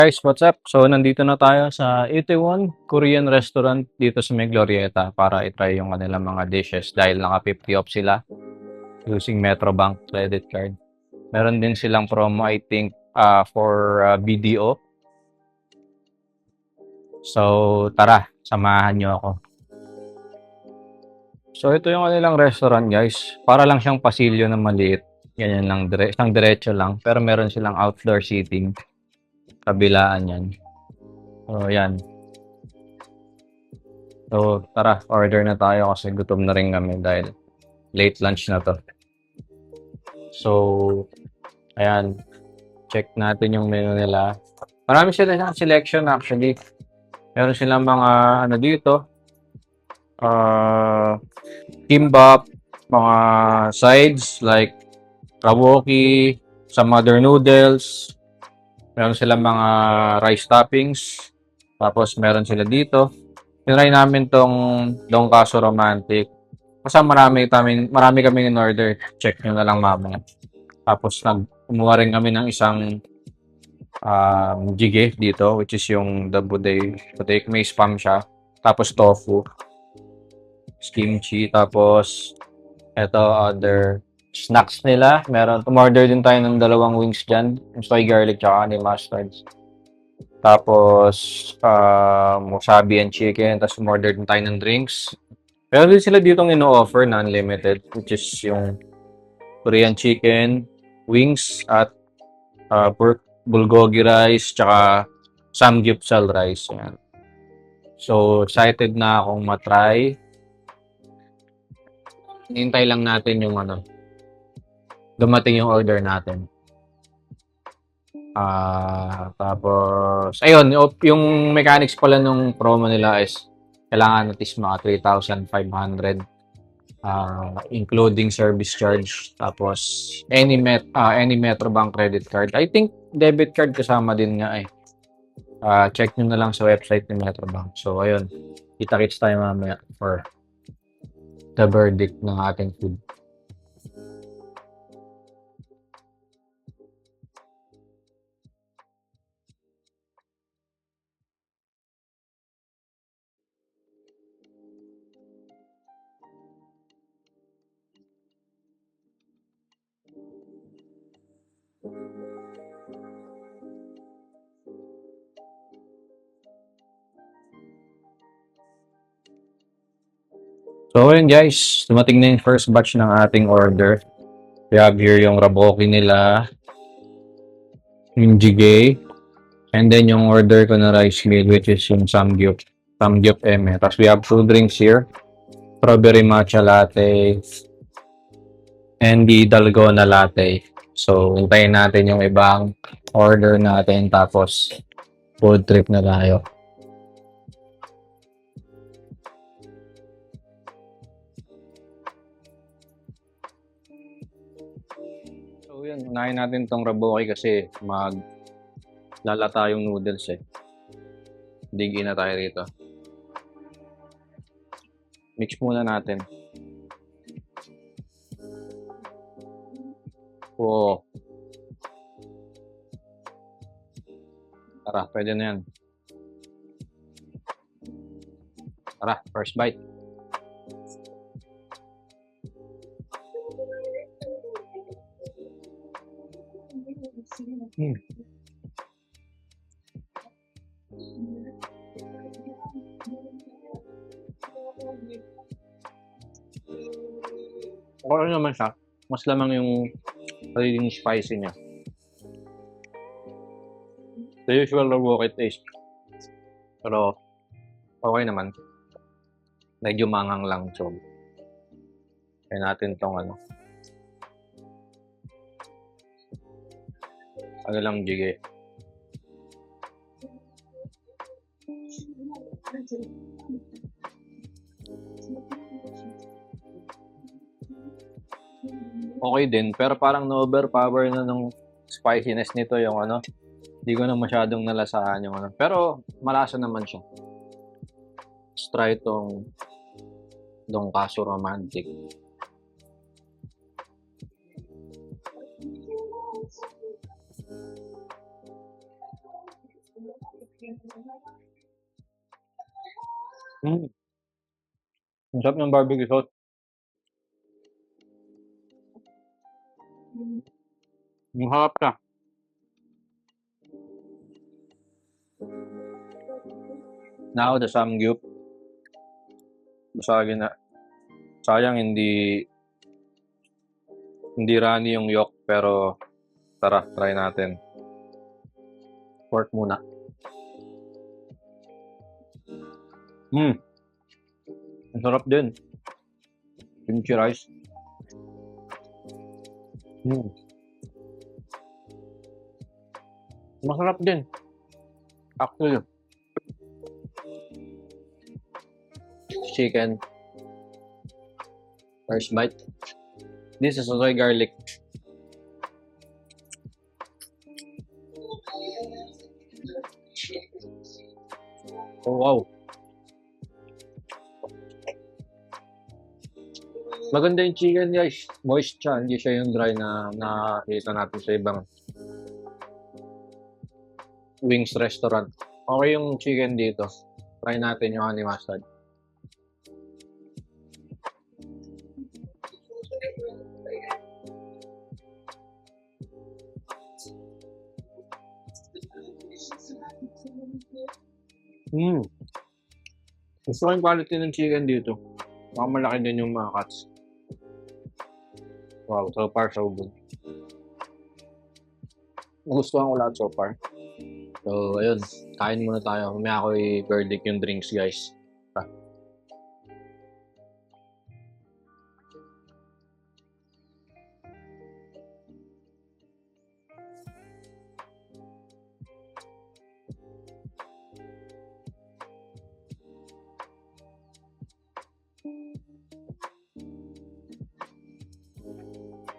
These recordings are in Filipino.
Guys, what's up? So, nandito na tayo sa Itaewon Korean Restaurant dito sa May Glorieta para i-try yung kanilang mga dishes dahil naka 50 off sila using Metrobank credit card. Meron din silang promo, I think, for BDO. So, tara, samahan nyo ako. So, ito yung kanilang restaurant, guys. Para lang siyang pasilyo na maliit. Ganyan lang, isang diretso lang. Pero meron silang outdoor seating. Kabilaan yan. So, yan. So, tara, order na tayo kasi gutom na rin kami dahil late lunch na to. So, ayan, check natin yung menu nila. Marami sila ng selection actually. Meron silang mga ano dito, kimbap, mga sides like rawoki, some other noodles. Meron silang mga rice toppings. Tapos meron sila dito. Tinry namin tong Donkaso Romantic. Kasi marami kami in order. Check nyo na lang mamaya. Tapos kumuha rin kami ng isang jjigae dito, which is yung the budae. May spam siya. Tapos tofu, kimchi, tapos eto other snacks nila. Umorder din tayo ng dalawang wings dyan. Yung soy garlic tsaka ni mustard. Tapos wasabi and chicken. Tapos umorder din tayo ng drinks. Pero din sila ditong ino-offer na unlimited, which is yung Korean chicken, wings, at bulgogi rice, tsaka samgyeopsal rice. Yan. So, excited na akong matry. Hintay lang natin yung dumating yung order natin. Tapos, ayun, yung mechanics pala nung promo nila is kailangan at least mga 3,500 including service charge. Tapos, any Metrobank credit card. I think debit card kasama din nga eh. Check nyo na lang sa website ni Metrobank. So, ayun. Kita-kits tayo mamaya for the verdict ng ating food. So, ayun guys. Dumating na yung first batch ng ating order. We have here yung raboki nila, yung jjigae, and then yung order ko na rice meal, which is yung samgyup eme. Tapos we have 2 drinks here. Strawberry matcha latte and the dalgona latte. So, hintayin natin yung ibang order natin tapos food trip na tayo. So, yun. Unahin natin tong raboki kasi lalata yung noodles eh. Dig in na tayo rito. Mix muna natin. Oh. Tara, pwede na yan. Tara, first bite. Okay naman siya. Mas lamang yung pagiging spicy niya. The usual rawoki taste. Pero, okay naman. Medyo mangang lang. So, kaya natin tong lang jjigae. Okay din, pero parang na-overpower na ng spiciness nito yung hindi ko na masyadong nalasahan yung pero malasa naman siya. Let's try itong Donkaso Romantic. Mm. Ang sarap ng barbecue sauce. Ang harap ka. Now, the samgyup. Basagin na. Sayang hindi runny yung yolk, pero tara, try natin. Pork muna. Ang sarap din. Kimchi rice. Masarap din. Actually. Chicken. First bite. This is soy garlic. Oh, wow. Maganda yung chicken, guys. Moist siya. Hindi siya yung dry na nakikita natin sa ibang wings restaurant. Okay yung chicken dito. Try natin yung honey mustard. Gusto ko yung quality ng chicken dito. Baka malaki din yung mga cuts. Wow, so far so good. Gustuhan ko lahat so far. So, ayun. Kain muna tayo. Mamaya ako i-verdict yung drinks, guys.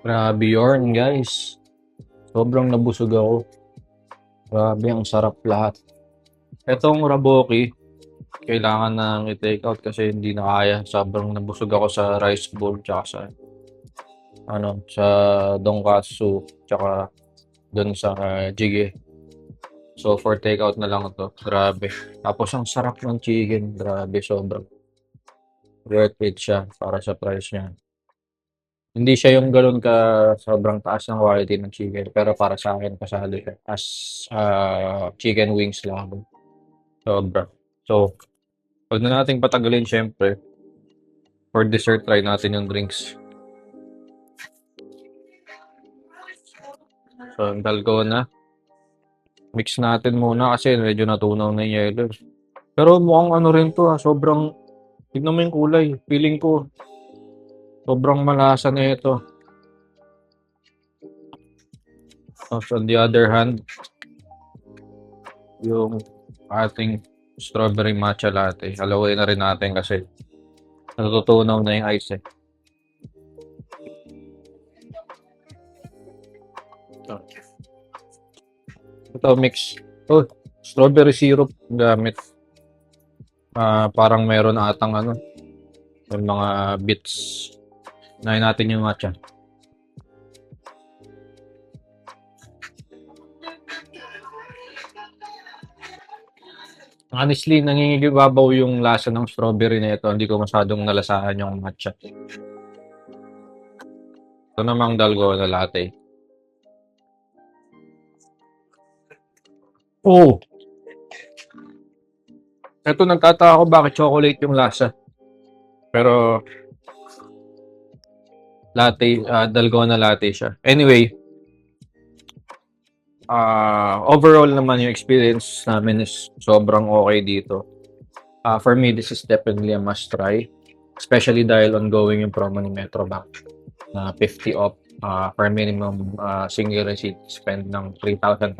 Grabe yun, guys. Sobrang nabusog ako. Grabe, ang sarap lahat. Etong raboki, kailangan nang i-take out kasi hindi na kaya. Sobrang nabusog ako sa rice bowl tsaka sa donkasu tsaka dun sa jjigae. So for take out na lang ito. Grabe. Tapos ang sarap ng chicken. Grabe, sobrang worth it siya para sa price niya. Hindi siya yung gano'n ka sobrang taas ng quality ng chicken, pero para sa akin pasado siya as chicken wings lang. Sobra. So, 'wag na nating patagalin siyempre. For dessert, try natin yung drinks. So, ang dalgona. Mix natin muna kasi medyo natunaw na yung yelo. Pero mukhang ano rin 'to, sobrang tignan mo yung kulay. Feeling ko sobrang malasa na ito. Tapos on the other hand, yung ating strawberry matcha latte. Halawin na rin natin kasi natutunaw na yung ice eh. Ito mix. Oh, strawberry syrup gamit. Parang meron atang yung mga bits. Nahin natin yung matcha. Honestly, nangingibabaw yung lasa ng strawberry na ito. Hindi ko masyadong nalasahan yung matcha. Ito namang dalgona latte. Oh! Ito nagtataka ako bakit chocolate yung lasa. Pero latte, dalgona latte siya. Anyway, overall naman yung experience namin is sobrang okay dito. For me, this is definitely a must try. Especially dahil ongoing yung promo ni Metrobank na 50 off per minimum single receipt spend ng 3,500.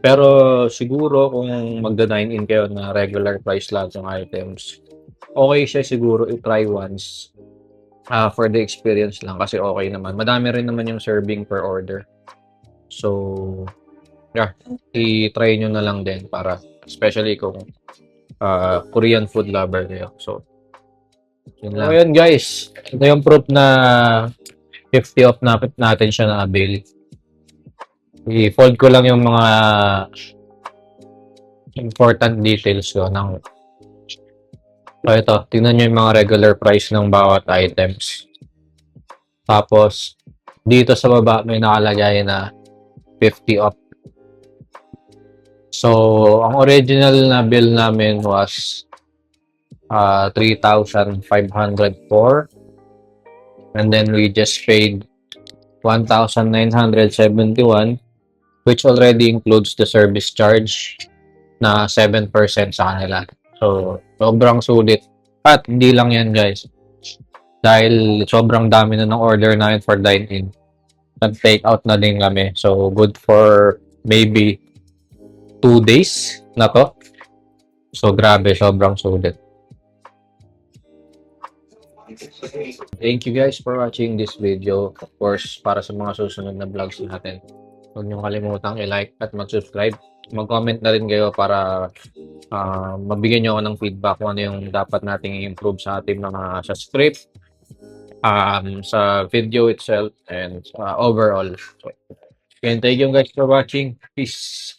Pero siguro kung magda-dine-in kayo na regular price lang yung items, okay siya siguro i-try once for the experience lang kasi okay naman. Madami rin naman yung serving per order. So, yeah, i-try nyo na lang din para especially kung Korean food lover kayo. So, yun lang. So, yun guys. Ito yung proof na 50 off natin siya na avail. I-fold ko lang yung mga important details ko ng ito, tingnan nyo yung mga regular price ng bawat items. Tapos, dito sa baba may nakalagay na 50 off. So, ang original na bill namin was 3,504. And then we just paid 1,971, which already includes the service charge na 7% sa kanila. So, sobrang sulit. At hindi lang yan, guys. Dahil sobrang dami na ng order namin for dine-in. Nag-take out na din kami. So, good for maybe 2 days na to. So, grabe. Sobrang sulit. Thank you guys for watching this video. Of course, para sa mga susunod na vlogs natin, huwag niyong kalimutang i-like at mag-subscribe. Mag-comment na rin kayo para mabigyan niyo ako ng feedback kung ano yung dapat nating i-improve sa ating mga sa script, sa video itself, and overall. So, again, thank you guys for watching. Peace.